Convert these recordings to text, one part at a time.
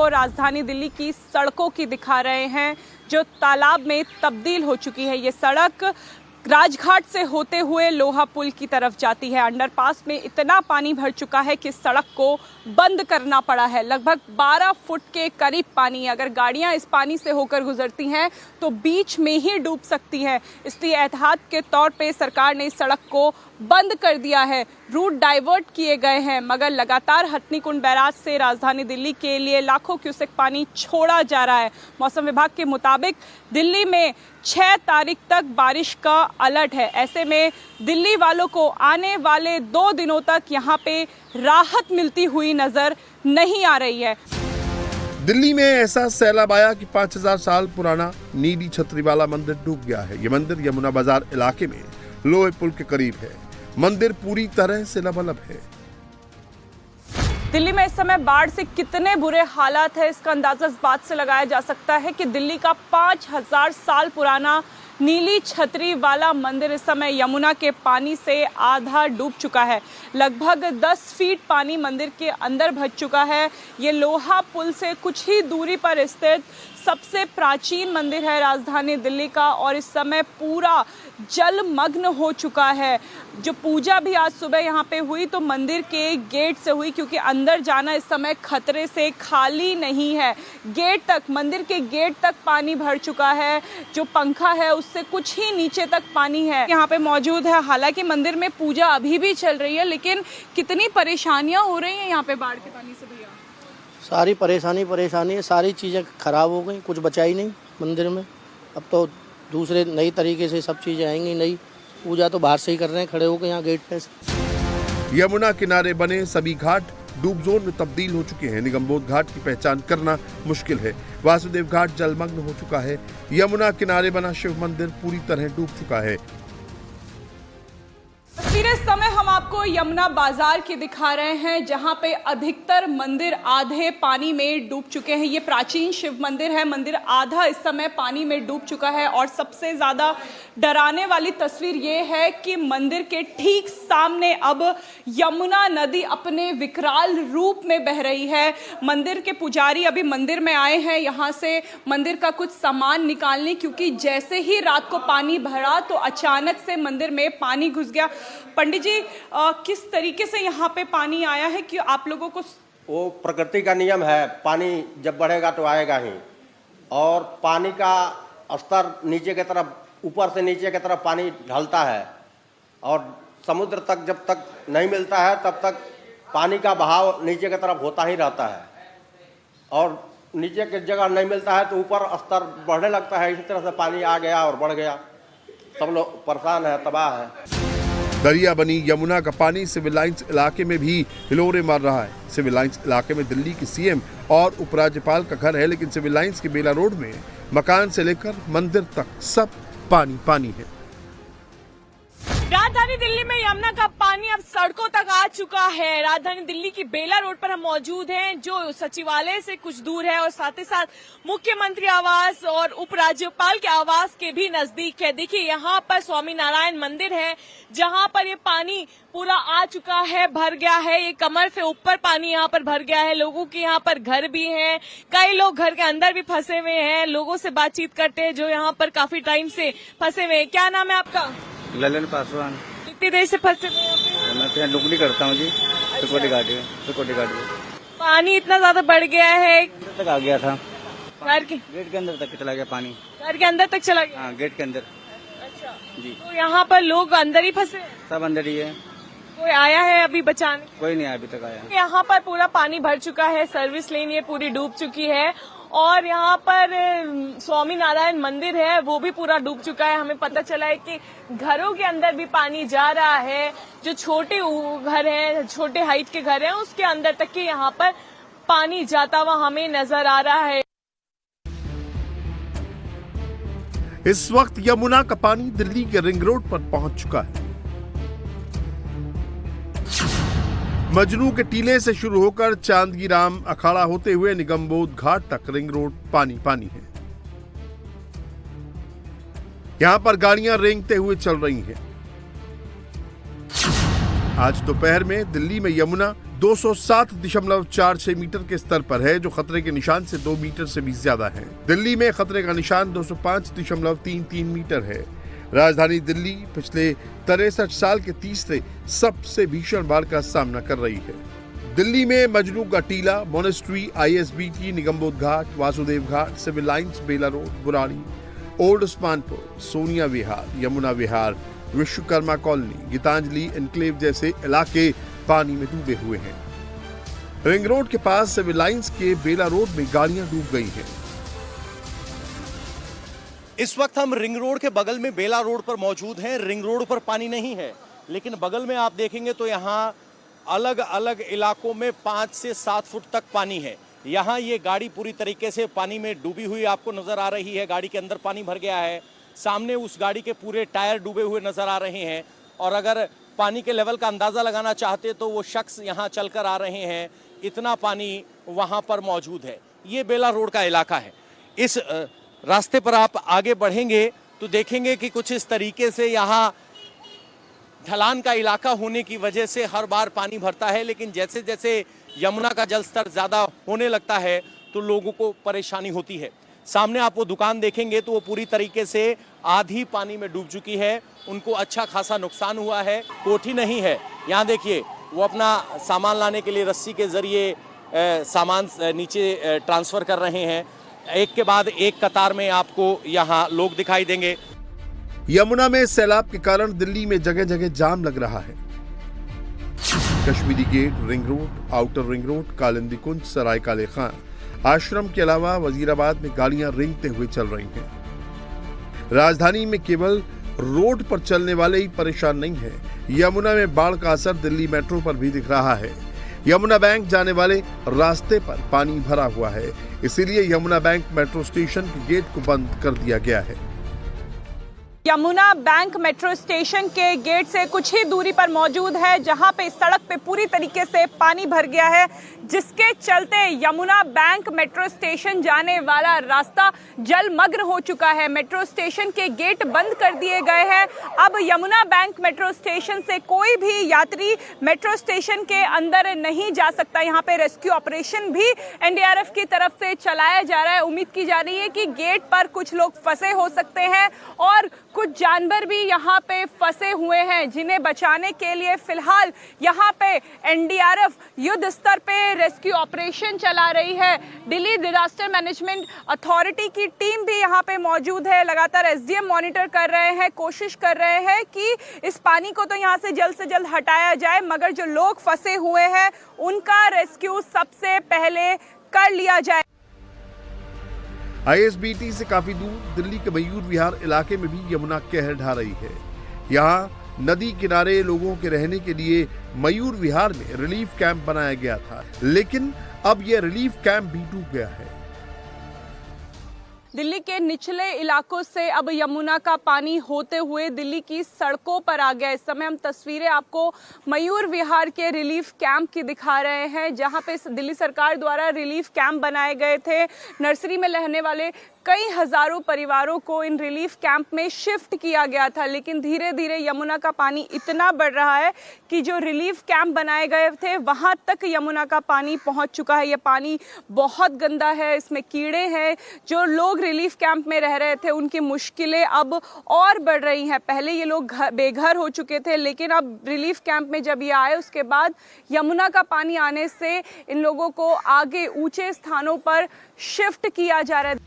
राजधानी दिल्ली की सड़कों की दिखा रहे हैं जो तालाब में तब्दील हो चुकी है। ये सड़क राजघाट से होते हुए लोहा पुल की तरफ जाती है। अंडरपास में इतना पानी भर चुका है कि सड़क को बंद करना पड़ा है। लगभग 12 फुट के करीब पानी, अगर गाड़ियां इस पानी से होकर गुजरती हैं तो बीच में ही डूब सकती है। इसलिए एहतियात के तौर पे सरकार ने इस सड़क को बंद कर दिया है, रूट डाइवर्ट किए गए हैं, मगर लगातार हथनीकुंड बैराज से राजधानी दिल्ली के लिए लाखों क्यूसेक पानी छोड़ा जा रहा है। मौसम विभाग के मुताबिक दिल्ली में 6 तारीख तक बारिश का अलर्ट है। ऐसे में दिल्ली वालों को आने वाले 2 दिनों तक यहाँ पे राहत मिलती हुई नजर नहीं आ रही है। दिल्ली में ऐसा सैलाब आया कि 5000 साल पुराना नीली छतरी वाला मंदिर डूब गया है। ये मंदिर यमुना बाजार इलाके में लोहे पुल के करीब है। मंदिर पूरी तरह से लबालब है। दिल्ली में इस समय बाढ़ से कितने बुरे हालात है, इसका अंदाजा इस बात से लगाया जा सकता है कि दिल्ली का 5000 साल पुराना नीली छतरी वाला मंदिर इस समय यमुना के पानी से आधा डूब चुका है। लगभग 10 फीट पानी मंदिर के अंदर भर चुका है। ये लोहा पुल से कुछ ही दूरी पर स्थित सबसे प्राचीन मंदिर है राजधानी दिल्ली का और इस समय पूरा जलमग्न हो चुका है। जो पूजा भी आज सुबह यहाँ पे हुई तो मंदिर के गेट से हुई, क्योंकि अंदर जाना इस समय खतरे से खाली नहीं है। गेट तक, मंदिर के गेट तक पानी भर चुका है। जो पंखा है उससे कुछ ही नीचे तक पानी है। यहाँ पे मौजूद है। हालांकि मंदिर में पूजा अभी भी चल रही है, लेकिन कितनी परेशानियां हो रही हैं यहाँ पे बाढ़ के पानी से भैया? सारी परेशानी है, सारी चीज़ें खराब हो गई, कुछ बचा ही नहीं मंदिर में। अब तो दूसरे नई तरीके से सब चीज़ें आएंगी। नई पूजा तो बाहर से ही कर रहे हैं, खड़े होकर यहाँ गेट पे। यमुना किनारे बने सभी घाट डूब जोन में तब्दील हो चुके हैं। निगमबोध घाट की पहचान करना मुश्किल है। वासुदेव घाट जलमग्न हो चुका है। यमुना किनारे बना शिव मंदिर पूरी तरह डूब चुका है। इस समय हम आपको यमुना बाजार की दिखा रहे हैं, जहां पे अधिकतर मंदिर आधे पानी में डूब चुके हैं। ये प्राचीन शिव मंदिर है। मंदिर आधा इस समय पानी में डूब चुका है और सबसे ज्यादा डराने वाली तस्वीर ये है कि मंदिर के ठीक सामने अब यमुना नदी अपने विकराल रूप में बह रही है। मंदिर के पुजारी अभी मंदिर में आए हैं यहाँ से मंदिर का कुछ सामान निकालने, क्योंकि जैसे ही रात को पानी भरा तो अचानक से मंदिर में पानी घुस गया। पंडित जी, किस तरीके से यहाँ पे पानी आया है कि आप लोगों को? वो प्रकृति का नियम है, पानी जब बढ़ेगा तो आएगा ही। और पानी का स्तर नीचे की तरफ, ऊपर से नीचे की तरफ पानी ढलता है और समुद्र तक जब तक नहीं मिलता है तब तक पानी का बहाव नीचे की तरफ होता ही रहता है। और नीचे की जगह नहीं मिलता है तो ऊपर स्तर बढ़ने लगता है। इसी तरह से पानी आ गया और बढ़ गया। सब लोग परेशान है, तबाह है। दरिया बनी यमुना का पानी सिविल लाइंस इलाके में भी हिलोरे मार रहा है। सिविल लाइंस इलाके में दिल्ली की सीएम और उपराज्यपाल का घर है, लेकिन सिविल लाइंस के बेला रोड में मकान से लेकर मंदिर तक सब पानी पानी है। राजधानी दिल्ली में यमुना का पानी अब सड़कों तक आ चुका है। राजधानी दिल्ली की बेला रोड पर हम मौजूद हैं, जो सचिवालय से कुछ दूर है और साथ ही साथ मुख्यमंत्री आवास और उपराज्यपाल के आवास के भी नजदीक है। देखिए यहाँ पर स्वामी नारायण मंदिर है, जहाँ पर ये पानी पूरा आ चुका है, भर गया है। ये कमर से ऊपर पानी यहाँ पर भर गया है। लोगों के यहाँ पर घर भी हैं, कई लोग घर के अंदर भी फंसे हुए हैं। लोगों से बातचीत करते हैं जो यहाँ पर काफी टाइम से फंसे हुए हैं। क्या नाम है आपका? ललन पासवान। कितनी देर से फंसे हुए हैं? मैं तो यहाँ नौकरी करता हूँ जी, सिक्योरिटी गार्ड। पानी इतना ज्यादा बढ़ गया है, तक आ गया था, घर के गेट के अंदर तक चला गया पानी। घर के अंदर तक चला गया? हाँ, गेट के अंदर। अच्छा जी। तो यहाँ पर लोग अंदर ही फंसे? सब अंदर ही है। कोई आया है अभी बचाने? कोई नहीं अभी तक आया। यहाँ पर पूरा पानी भर चुका है। सर्विस लेन ये पूरी डूब चुकी है और यहाँ पर स्वामी नारायण मंदिर है वो भी पूरा डूब चुका है। हमें पता चला है कि घरों के अंदर भी पानी जा रहा है। जो छोटे घर हैं, छोटे हाइट के घर हैं, उसके अंदर तक के यहाँ पर पानी जाता हुआ हमें नजर आ रहा है। इस वक्त यमुना का पानी दिल्ली के रिंग रोड पर पहुंच चुका है। मजनू के टीले से शुरू होकर चांदगी राम अखाड़ा होते हुए निगमबोध घाट तक रिंग रोड पानी पानी है। यहां पर गाड़ियां रेंगते हुए चल रही हैं। आज दोपहर में दिल्ली में यमुना 207.46 मीटर के स्तर पर है, जो खतरे के निशान से 2 मीटर से भी ज्यादा है। दिल्ली में खतरे का निशान 205.33 मीटर है। राजधानी दिल्ली पिछले 63 साल के तीसरे सबसे भीषण बाढ़ का सामना कर रही है। दिल्ली में मजनू का टीला, मोनेस्ट्री, ISBT, निगमबोध घाट, वासुदेव घाट, सिविल लाइंस, बेला रोड, बुराड़ी, ओल्ड उस्मानपुर, सोनिया विहार, यमुना विहार, विश्वकर्मा कॉलोनी, गीतांजलि एनक्लेव जैसे इलाके पानी में डूबे हुए हैं। रिंग रोड के पास सिविल लाइंस के बेला रोड में गाड़ियां डूब गई हैं। इस वक्त हम रिंग रोड के बगल में बेला रोड पर मौजूद हैं। रिंग रोड पर पानी नहीं है, लेकिन बगल में आप देखेंगे तो यहाँ अलग अलग इलाकों में 5 से 7 फुट तक पानी है। यहाँ ये गाड़ी पूरी तरीके से पानी में डूबी हुई आपको नजर आ रही है। गाड़ी के अंदर पानी भर गया है। सामने उस गाड़ी के पूरे टायर डूबे हुए नजर आ रहे हैं। और अगर पानी के लेवल का अंदाजा लगाना चाहते तो वो शख्स यहाँ चलकर आ रहे हैं, इतना पानी वहाँ पर मौजूद है। ये बेला रोड का इलाका है। इस रास्ते पर आप आगे बढ़ेंगे तो देखेंगे कि कुछ इस तरीके से यहाँ ढलान का इलाका होने की वजह से हर बार पानी भरता है, लेकिन जैसे जैसे यमुना का जल स्तर ज्यादा होने लगता है तो लोगों को परेशानी होती है। सामने आप वो दुकान देखेंगे तो वो पूरी तरीके से आधी पानी में डूब चुकी है। उनको अच्छा खासा नुकसान हुआ है। कोठी नहीं है। यहाँ देखिए वो अपना सामान लाने के लिए रस्सी के जरिए सामान नीचे ट्रांसफर कर रहे हैं। एक के बाद एक कतार में आपको यहाँ लोग दिखाई देंगे। यमुना में सैलाब के कारण दिल्ली में जगह जगह जाम लग रहा है। Kashmiri gate, ring road, outer ring road, Kalindi Kunj, Sarai Kale Khan, आश्रम के अलावा वजीराबाद में गाड़ियां रेंगते हुए चल रही हैं। राजधानी में केवल रोड पर चलने वाले ही परेशान नहीं है। यमुना में बाढ़ का असर दिल्ली मेट्रो पर भी दिख रहा है। यमुना बैंक जाने वाले रास्ते पर पानी भरा हुआ है, इसीलिए यमुना बैंक मेट्रो स्टेशन के गेट को बंद कर दिया गया है। यमुना बैंक मेट्रो स्टेशन के गेट से कुछ ही दूरी पर मौजूद है, जहां पे सड़क पे पूरी तरीके से पानी भर गया है, जिसके चलते यमुना बैंक मेट्रो स्टेशन जाने वाला रास्ता जलमग्न हो चुका है। मेट्रो स्टेशन के गेट बंद कर दिए गए हैं। अब यमुना बैंक मेट्रो स्टेशन से कोई भी यात्री मेट्रो स्टेशन के अंदर नहीं जा सकता। यहाँ पे रेस्क्यू ऑपरेशन भी NDRF की तरफ से चलाया जा रहा है। उम्मीद की जा रही है कि गेट पर कुछ लोग फंसे हो सकते हैं और कुछ जानवर भी यहाँ पे फंसे हुए हैं, जिन्हें बचाने के लिए फिलहाल यहाँ पे NDRF युद्ध स्तर पे रेस्क्यू ऑपरेशन चला रही है। दिल्ली डिजास्टर मैनेजमेंट अथॉरिटी की टीम भी यहाँ पे मौजूद है। लगातार SDM मॉनिटर कर रहे हैं, कोशिश कर रहे हैं कि इस पानी को तो यहाँ से जल्द हटाया जाए, मगर जो लोग फंसे हुए हैं उनका रेस्क्यू सबसे पहले कर लिया जाए। ISBT से काफी दूर दिल्ली के मयूर विहार इलाके में भी यमुना कहर ढा रही है। यहाँ नदी किनारे लोगों के रहने के लिए मयूर विहार में रिलीफ कैंप बनाया गया था, लेकिन अब यह रिलीफ कैंप भी डूब गया है। दिल्ली के निचले इलाकों से अब यमुना का पानी होते हुए दिल्ली की सड़कों पर आ गया। इस समय हम तस्वीरें आपको मयूर विहार के रिलीफ कैंप की दिखा रहे हैं, जहां पे दिल्ली सरकार द्वारा रिलीफ कैंप बनाए गए थे। नर्सरी में रहने वाले कई हजारों परिवारों को इन रिलीफ कैंप में शिफ्ट किया गया था, लेकिन धीरे धीरे यमुना का पानी इतना बढ़ रहा है कि जो रिलीफ कैंप बनाए गए थे वहां तक यमुना का पानी पहुंच चुका है। ये पानी बहुत गंदा है, इसमें कीड़े हैं। जो लोग रिलीफ कैंप में रह रहे थे उनकी मुश्किलें अब और बढ़ रही हैं। पहले ये लोग बेघर हो चुके थे, लेकिन अब रिलीफ कैंप में जब ये आए उसके बाद यमुना का पानी आने से इन लोगों को आगे ऊंचे स्थानों पर शिफ्ट किया जा रहा है।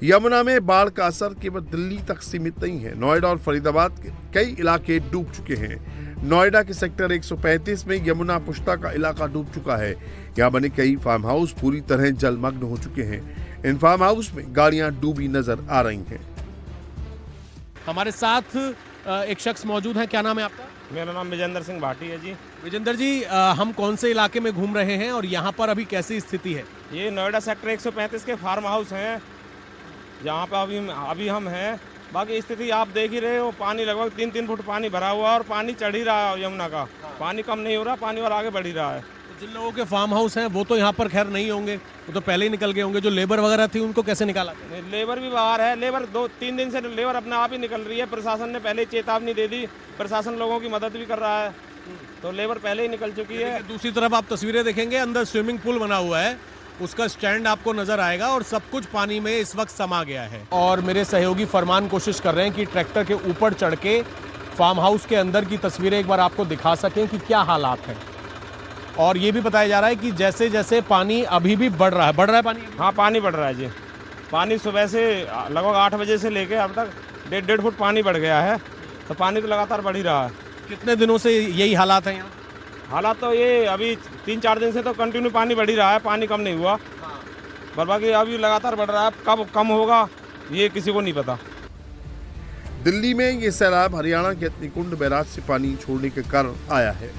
यमुना में बाढ़ का असर केवल दिल्ली तक सीमित नहीं है। नोएडा और फरीदाबाद के कई इलाके डूब चुके हैं। नोएडा के सेक्टर 135 में यमुना पुश्ता का इलाका डूब चुका है। यहाँ बने कई फार्म हाउस पूरी तरह जलमग्न हो चुके हैं। इन फार्म हाउस में गाड़ियां डूबी नजर आ रही हैं। हमारे साथ एक शख्स मौजूद है। क्या नाम है आपका? मेरा नाम विजेंद्र सिंह भाटी है जी। विजेंद्र जी, हम कौन से इलाके में घूम रहे हैं और यहाँ पर अभी कैसी स्थिति है? ये नोएडा सेक्टर 135 के फार्म हाउस हैं, जहाँ पे अभी हम हैं। बाकी स्थिति आप देख ही रहे हो, पानी लगभग 3-3 फुट पानी भरा हुआ है और पानी चढ़ ही रहा है यमुना का। पानी कम नहीं हो रहा, पानी और आगे बढ़ ही रहा है। तो जिन लोगों के फार्म हाउस हैं वो तो यहाँ पर खैर नहीं होंगे, वो तो पहले ही निकल गए होंगे। जो लेबर वगैरह थी उनको कैसे निकाला? लेबर भी बाहर है। लेबर 2-3 दिन से लेबर अपने आप ही निकल रही है। प्रशासन ने पहले चेतावनी दे दी, प्रशासन लोगों की मदद भी कर रहा है। तो लेबर पहले ही निकल चुकी है। दूसरी तरफ आप तस्वीरें देखेंगे, अंदर स्विमिंग पूल बना हुआ है, उसका स्टैंड आपको नजर आएगा और सब कुछ पानी में इस वक्त समा गया है। और मेरे सहयोगी फरमान कोशिश कर रहे हैं कि ट्रैक्टर के ऊपर चढ़ के फार्म हाउस के अंदर की तस्वीरें एक बार आपको दिखा सकें कि क्या हालात हैं। और ये भी बताया जा रहा है कि जैसे जैसे पानी अभी भी बढ़ रहा है पानी। हाँ, पानी बढ़ रहा है जी। पानी सुबह से लगभग 8 बजे से लेके अब तक 1.5 फुट पानी बढ़ गया है। तो पानी तो लगातार बढ़ ही रहा है। कितने दिनों से यही हालात हैं यहाँ? हालात तो ये अभी 3-4 दिन से तो कंटिन्यू पानी बढ़ ही रहा है, पानी कम नहीं हुआ। पर बाकी अभी लगातार बढ़ रहा है, कब कम होगा ये किसी को नहीं पता। दिल्ली में ये सैलाब हरियाणा के हथनीकुंड बैराज से पानी छोड़ने के कारण आया है।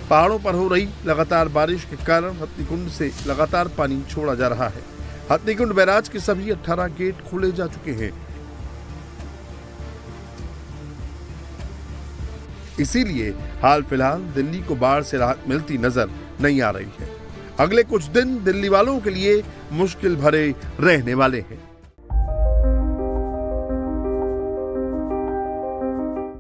पहाड़ों पर हो रही लगातार बारिश के कारण हथनीकुंड से लगातार पानी छोड़ा जा रहा है। हथनीकुंड बैराज के सभी 18 गेट खोले जा चुके हैं। इसीलिए हाल फिलहाल दिल्ली को बाढ़ से राहत मिलती नजर नहीं आ रही है। अगले कुछ दिन दिल्ली वालों के लिए मुश्किल भरे रहने वाले हैं।